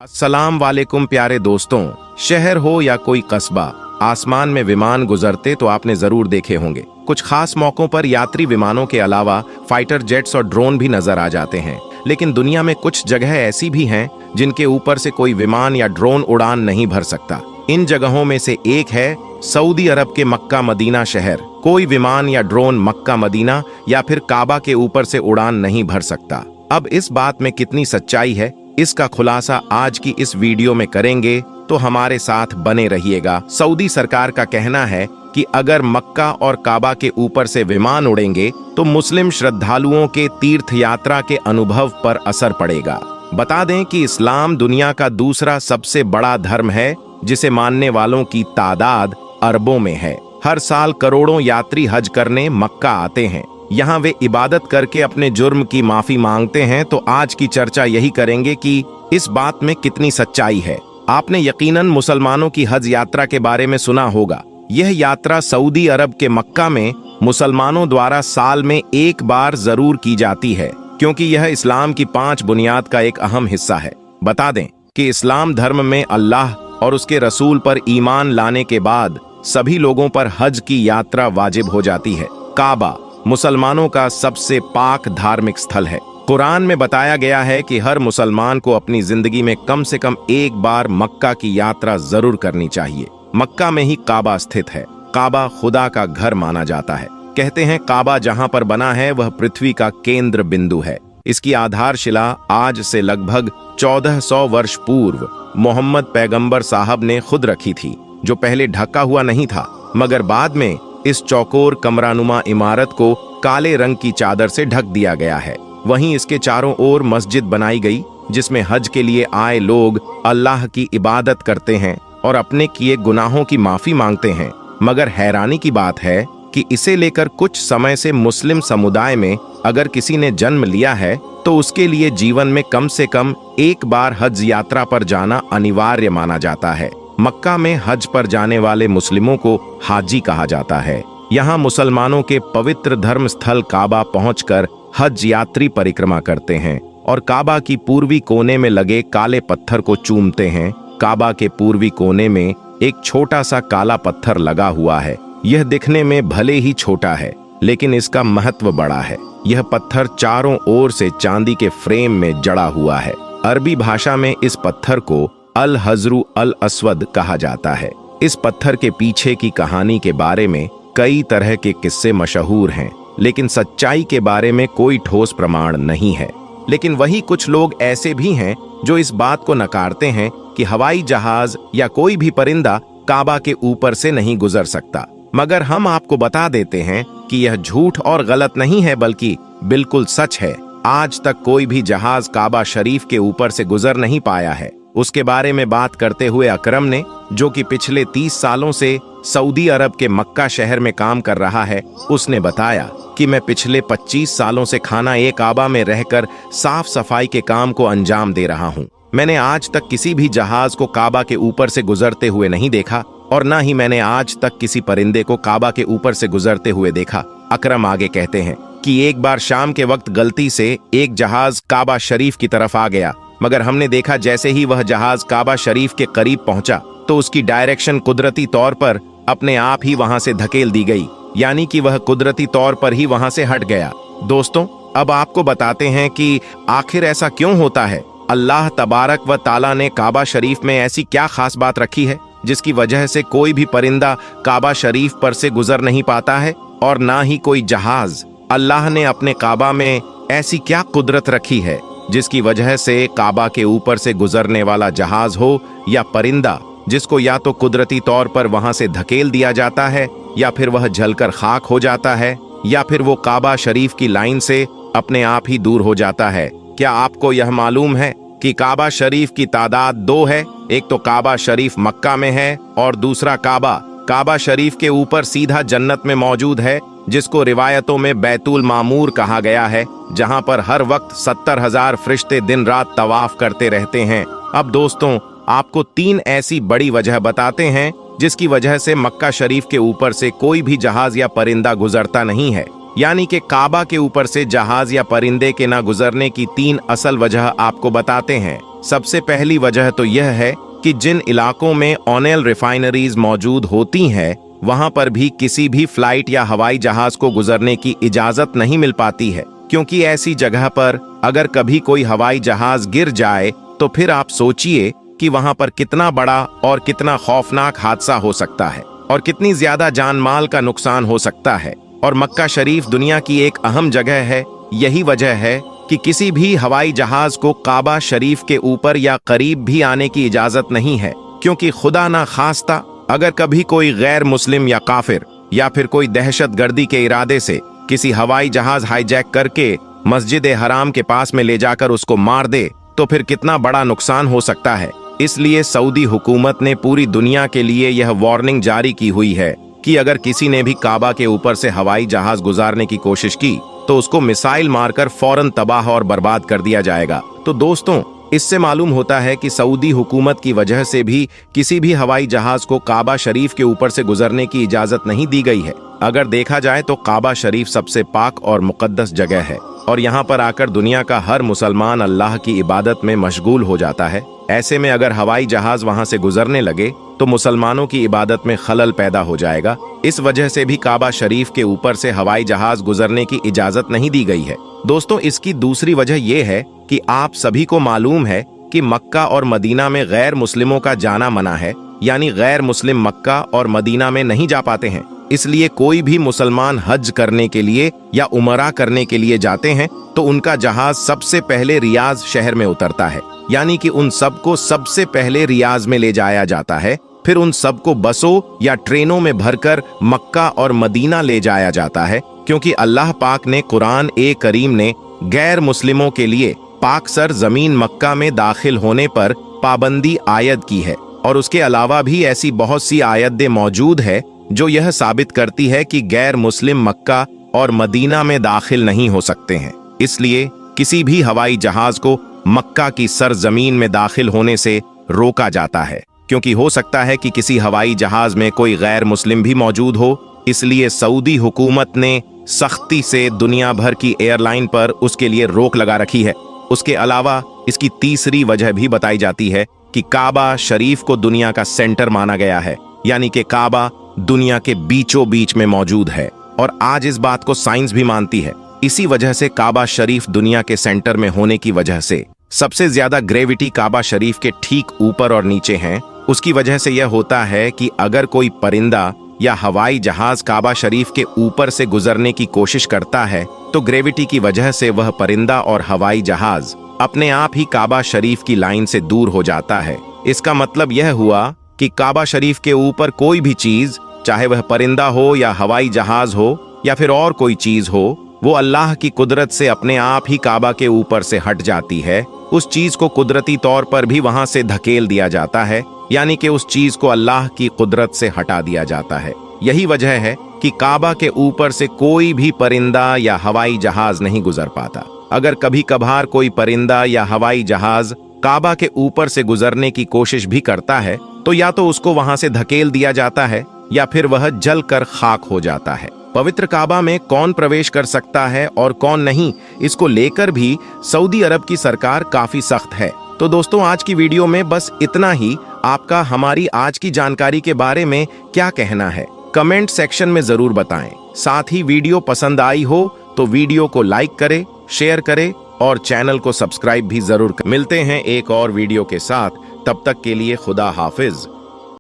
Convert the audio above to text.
अस्सलाम वालेकुम प्यारे दोस्तों। शहर हो या कोई कस्बा, आसमान में विमान गुजरते तो आपने जरूर देखे होंगे। कुछ खास मौकों पर यात्री विमानों के अलावा फाइटर जेट्स और ड्रोन भी नजर आ जाते हैं। लेकिन दुनिया में कुछ जगह ऐसी भी हैं जिनके ऊपर से कोई विमान या ड्रोन उड़ान नहीं भर सकता। इन जगहों में से एक है सऊदी अरब के मक्का मदीना शहर। कोई विमान या ड्रोन मक्का मदीना या फिर काबा के ऊपर से उड़ान नहीं भर सकता। अब इस बात में कितनी सच्चाई है, इसका खुलासा आज की इस वीडियो में करेंगे, तो हमारे साथ बने रहिएगा। सऊदी सरकार का कहना है कि अगर मक्का और काबा के ऊपर से विमान उड़ेंगे तो मुस्लिम श्रद्धालुओं के तीर्थ यात्रा के अनुभव पर असर पड़ेगा। बता दें कि इस्लाम दुनिया का दूसरा सबसे बड़ा धर्म है, जिसे मानने वालों की तादाद अरबों में है। हर साल करोड़ों यात्री हज करने मक्का आते हैं। यहाँ वे इबादत करके अपने जुर्म की माफी मांगते हैं। तो आज की चर्चा यही करेंगे कि इस बात में कितनी सच्चाई है। आपने यकीनन मुसलमानों की हज यात्रा के बारे में सुना होगा। यह यात्रा सऊदी अरब के मक्का में मुसलमानों द्वारा साल में एक बार जरूर की जाती है, क्योंकि यह इस्लाम की 5 बुनियाद का एक अहम हिस्सा है। बता दें कि इस्लाम धर्म में अल्लाह और उसके रसूल पर ईमान लाने के बाद सभी लोगों पर हज की यात्रा वाजिब हो जाती है। काबा मुसलमानों का सबसे पाक धार्मिक स्थल है। कुरान में बताया गया है कि हर मुसलमान को अपनी जिंदगी में कम से कम एक बार मक्का की यात्रा जरूर करनी चाहिए। मक्का में ही काबा स्थित है। काबा खुदा का घर माना जाता है। कहते हैं काबा जहां पर बना है वह पृथ्वी का केंद्र बिंदु है। इसकी आधारशिला आज से लगभग 1400 वर्ष पूर्व मोहम्मद पैगंबर साहब ने खुद रखी थी, जो पहले ढका हुआ नहीं था, मगर बाद में इस चौकोर कमरानुमा इमारत को काले रंग की चादर से ढक दिया गया है। वहीं इसके चारों ओर मस्जिद बनाई गई, जिसमें हज के लिए आए लोग अल्लाह की इबादत करते हैं और अपने किए गुनाहों की माफी मांगते हैं। मगर हैरानी की बात है कि इसे लेकर कुछ समय से मुस्लिम समुदाय में अगर किसी ने जन्म लिया है तो उसके लिए जीवन में कम से कम एक बार हज यात्रा पर जाना अनिवार्य माना जाता है। मक्का में हज पर जाने वाले मुस्लिमों को हाजी कहा जाता है। यहाँ मुसलमानों के पवित्र धर्म स्थल काबा पहुंचकर हज यात्री परिक्रमा करते हैं और काबा की पूर्वी कोने में लगे काले पत्थर को चूमते हैं। काबा के पूर्वी कोने में एक छोटा सा काला पत्थर लगा हुआ है। यह दिखने में भले ही छोटा है, लेकिन इसका महत्व बड़ा है। यह पत्थर चारों ओर से चांदी के फ्रेम में जड़ा हुआ है। अरबी भाषा में इस पत्थर को अल हजरू अल अस्वद कहा जाता है। इस पत्थर के पीछे की कहानी के बारे में कई तरह के किस्से मशहूर हैं, लेकिन सच्चाई के बारे में कोई ठोस प्रमाण नहीं है। लेकिन वही कुछ लोग ऐसे भी हैं जो इस बात को नकारते हैं कि हवाई जहाज या कोई भी परिंदा काबा के ऊपर से नहीं गुजर सकता। मगर हम आपको बता देते हैं कि यह झूठ और गलत नहीं है, बल्कि बिल्कुल सच है। आज तक कोई भी जहाज काबा शरीफ के ऊपर से गुजर नहीं पाया है। उसके बारे में बात करते हुए अकरम ने, जो कि पिछले 30 सालों से सऊदी अरब के मक्का शहर में काम कर रहा है, उसने बताया कि मैं पिछले 25 सालों से खाना ए काबा में रहकर साफ सफाई के काम को अंजाम दे रहा हूँ। मैंने आज तक किसी भी जहाज को काबा के ऊपर से गुजरते हुए नहीं देखा और न ही मैंने आज तक किसी परिंदे को काबा के ऊपर से गुजरते हुए देखा। अकरम आगे कहते हैं कि एक बार शाम के वक्त गलती से एक जहाज काबा शरीफ की तरफ आ गया, मगर हमने देखा जैसे ही वह जहाज काबा शरीफ के करीब पहुंचा तो उसकी डायरेक्शन कुदरती तौर पर अपने आप ही वहां से धकेल दी गई, यानी कि वह कुदरती तौर पर ही वहां से हट गया। दोस्तों, अब आपको बताते हैं कि आखिर ऐसा क्यों होता है। अल्लाह तबारक व ताला ने काबा शरीफ में ऐसी क्या खास बात रखी है जिसकी वजह से कोई भी परिंदा काबा शरीफ पर से गुजर नहीं पाता है और ना ही कोई जहाज। अल्लाह ने अपने काबा में ऐसी क्या कुदरत रखी है जिसकी वजह से काबा के ऊपर से गुजरने वाला जहाज हो या परिंदा, जिसको या तो कुदरती तौर पर वहां से धकेल दिया जाता है या फिर वह जलकर खाक हो जाता है या फिर वो काबा शरीफ की लाइन से अपने आप ही दूर हो जाता है। क्या आपको यह मालूम है कि काबा शरीफ की तादाद 2 है? एक तो काबा शरीफ मक्का में है और दूसरा काबा शरीफ के ऊपर सीधा जन्नत में मौजूद है, जिसको रिवायतों में बैतुल मामूर कहा गया है, जहां पर हर वक्त 70,000 फरिश्ते दिन रात तवाफ करते रहते हैं। अब दोस्तों, आपको 3 ऐसी बड़ी वजह बताते हैं जिसकी वजह से मक्का शरीफ के ऊपर से कोई भी जहाज या परिंदा गुजरता नहीं है। यानी कि काबा के ऊपर से जहाज या परिंदे के ना गुजरने की 3 असल वजह आपको बताते हैं। सबसे पहली वजह तो यह है कि जिन इलाकों में ऑयल रिफाइनरीज मौजूद होती हैं, वहां पर भी किसी भी फ्लाइट या हवाई जहाज को गुजरने की इजाजत नहीं मिल पाती है, क्योंकि ऐसी जगह पर अगर कभी कोई हवाई जहाज गिर जाए तो फिर आप सोचिए कि वहां पर कितना बड़ा और कितना खौफनाक हादसा हो सकता है और कितनी ज्यादा जान माल का नुकसान हो सकता है। और मक्का शरीफ दुनिया की एक अहम जगह है। यही वजह है कि किसी भी हवाई जहाज को काबा शरीफ के ऊपर या करीब भी आने की इजाजत नहीं है, क्योंकि खुदा ना खास्ता अगर कभी कोई गैर मुस्लिम या काफिर या फिर कोई दहशतगर्दी के इरादे से किसी हवाई जहाज हाईजैक करके मस्जिद हराम के पास में ले जाकर उसको मार दे तो फिर कितना बड़ा नुकसान हो सकता है। इसलिए सऊदी हुकूमत ने पूरी दुनिया के लिए यह वार्निंग जारी की हुई है कि अगर किसी ने भी काबा के ऊपर से हवाई जहाज गुजारने की कोशिश की तो उसको मिसाइल मारकर फौरन तबाह और बर्बाद कर दिया जाएगा। तो दोस्तों, इससे मालूम होता है कि सऊदी हुकूमत की वजह से भी किसी भी हवाई जहाज को काबा शरीफ के ऊपर से गुजरने की इजाजत नहीं दी गई है। अगर देखा जाए तो काबा शरीफ सबसे पाक और मुकद्दस जगह है और यहाँ पर आकर दुनिया का हर मुसलमान अल्लाह की इबादत में मशगूल हो जाता है। ऐसे में अगर हवाई जहाज वहां से गुजरने लगे तो मुसलमानों की इबादत में खलल पैदा हो जाएगा। इस वजह से भी काबा शरीफ के ऊपर से हवाई जहाज गुजरने की इजाजत नहीं दी गई है। दोस्तों, इसकी दूसरी वजह यह है कि आप सभी को मालूम है कि मक्का और मदीना में गैर मुस्लिमों का जाना मना है, यानी गैर मुस्लिम मक्का और मदीना में नहीं जा पाते हैं। इसलिए कोई भी मुसलमान हज करने के लिए या उमरा करने के लिए जाते हैं तो उनका जहाज सबसे पहले रियाज शहर में उतरता है, यानी कि उन सबको सबसे पहले रियाज में ले जाया जाता है। फिर उन सबको बसों या ट्रेनों में भरकर मक्का और मदीना ले जाया जाता है, क्योंकि अल्लाह पाक ने कुरान ए करीम ने गैर मुस्लिमों के लिए पाक सर जमीन मक्का में दाखिल होने पर पाबंदी आयद की है। और उसके अलावा भी ऐसी बहुत सी आयतें मौजूद है जो यह साबित करती है कि गैर मुस्लिम मक्का और मदीना में दाखिल नहीं हो सकते हैं। इसलिए किसी भी हवाई जहाज को मक्का की सरजमीन में दाखिल होने से रोका जाता है, क्योंकि हो सकता है कि किसी हवाई जहाज में कोई गैर मुस्लिम भी मौजूद हो। इसलिए सऊदी हुकूमत ने सख्ती से दुनिया भर की एयरलाइन पर उसके लिए रोक लगा रखी है। उसके अलावा इसकी तीसरी वजह भी बताई जाती है कि काबा शरीफ को दुनिया का सेंटर माना गया है, यानी कि काबा दुनिया के बीचों बीच में मौजूद है और आज इस बात को साइंस भी मानती है। इसी वजह से काबा शरीफ दुनिया के सेंटर में होने की वजह से सबसे ज्यादा ग्रेविटी काबा शरीफ के ठीक ऊपर और नीचे हैं। उसकी वजह से यह होता है कि अगर कोई परिंदा या हवाई जहाज काबा शरीफ के ऊपर से गुजरने की कोशिश करता है तो ग्रेविटी की वजह से वह परिंदा और हवाई जहाज अपने आप ही काबा शरीफ की लाइन से दूर हो जाता है। इसका मतलब यह हुआ कि काबा शरीफ के ऊपर कोई भी चीज, चाहे वह परिंदा हो या हवाई जहाज हो या फिर और कोई चीज हो, वो अल्लाह की कुदरत से अपने आप ही काबा के ऊपर से हट जाती है। उस चीज को कुदरती तौर पर भी वहां से धकेल दिया जाता है, यानी कि उस चीज को अल्लाह की कुदरत से हटा दिया जाता है। यही वजह है कि काबा के ऊपर से कोई भी परिंदा या हवाई जहाज नहीं गुजर पाता। अगर कभी कभार कोई परिंदा या हवाई जहाज काबा के ऊपर से गुजरने की कोशिश भी करता है तो या तो उसको वहां से धकेल दिया जाता है या फिर वह जलकर खाक हो जाता है। पवित्र काबा में कौन प्रवेश कर सकता है और कौन नहीं, इसको लेकर भी सऊदी अरब की सरकार काफी सख्त है। तो दोस्तों, आज की वीडियो में बस इतना ही। आपका हमारी आज की जानकारी के बारे में क्या कहना है, कमेंट सेक्शन में जरूर बताएं। साथ ही वीडियो पसंद आई हो तो वीडियो को लाइक करें, शेयर करें और चैनल को सब्सक्राइब भी जरूर करें। मिलते हैं एक और वीडियो के साथ, तब तक के लिए खुदा हाफिज।